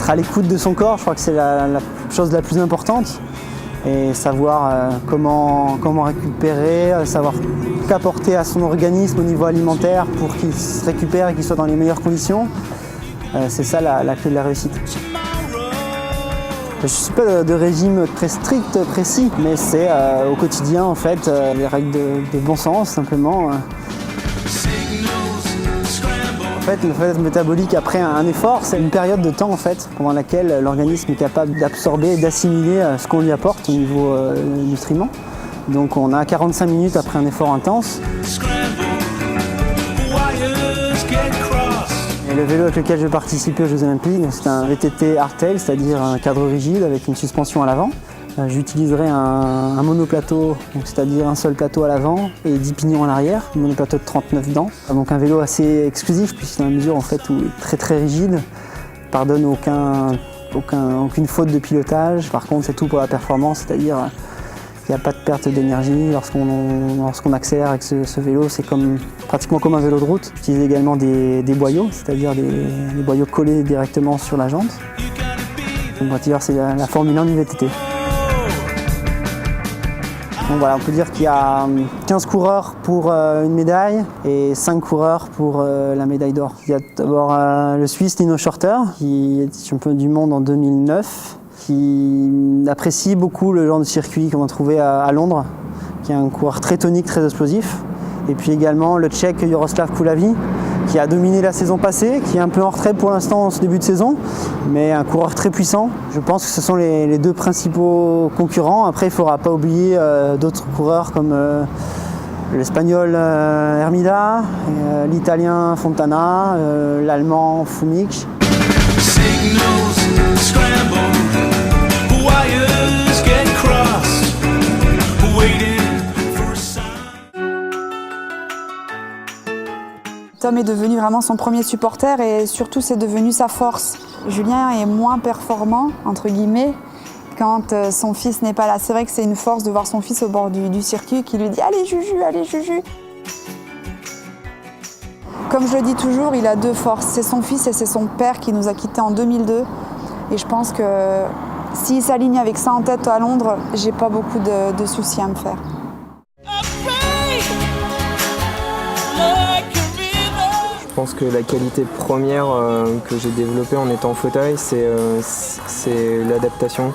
être à l'écoute de son corps, je crois que c'est la chose la plus importante. Et savoir comment récupérer, savoir qu'apporter à son organisme au niveau alimentaire pour qu'il se récupère et qu'il soit dans les meilleures conditions. C'est ça la clé de la réussite. Je ne suis pas de régime très strict, précis, mais c'est au quotidien en fait les règles de bon sens simplement. En fait, le fait métabolique après un effort, c'est une période de temps en fait, pendant laquelle l'organisme est capable d'absorber et d'assimiler ce qu'on lui apporte au niveau nutriments. Donc on a 45 minutes après un effort intense. Et le vélo avec lequel je vais participer aux Jeux Olympiques, c'est un VTT hardtail, c'est-à-dire un cadre rigide avec une suspension à l'avant. J'utiliserai un monoplateau, c'est-à-dire un seul plateau à l'avant et 10 pignons à l'arrière, un monoplateau de 39 dents. Donc un vélo assez exclusif puisque c'est une mesure en fait où il est très rigide, pardonne aucune faute de pilotage. Par contre c'est tout pour la performance, c'est-à-dire qu'il n'y a pas de perte d'énergie lorsqu'on accélère avec ce vélo, c'est pratiquement comme un vélo de route. J'utilise également des boyaux, c'est-à-dire des boyaux collés directement sur la jante. Donc, c'est la Formule 1 du VTT. Donc voilà, on peut dire qu'il y a 15 coureurs pour une médaille et 5 coureurs pour la médaille d'or. Il y a d'abord le Suisse Nino Schurter, qui est champion du monde en 2009, qui apprécie beaucoup le genre de circuit qu'on va trouver à Londres, qui est un coureur très tonique, très explosif. Et puis également le Tchèque Jaroslav Kulavi, qui a dominé la saison passée, qui est un peu en retrait pour l'instant en ce début de saison, mais un coureur très puissant. Je pense que ce sont les deux principaux concurrents. Après, il ne faudra pas oublier d'autres coureurs comme l'Espagnol Hermida, l'Italien Fontana, l'Allemand Fumich. Tom est devenu vraiment son premier supporter et surtout c'est devenu sa force. Julien est moins performant, entre guillemets, quand son fils n'est pas là. C'est vrai que c'est une force de voir son fils au bord du circuit qui lui dit « Allez Juju, allez Juju !» Comme je le dis toujours, il a deux forces, c'est son fils et c'est son père qui nous a quittés en 2002. Et je pense que s'il s'aligne avec ça en tête à Londres, j'ai pas beaucoup de soucis à me faire. Je pense que la qualité première que j'ai développée en étant en fauteuil, c'est l'adaptation.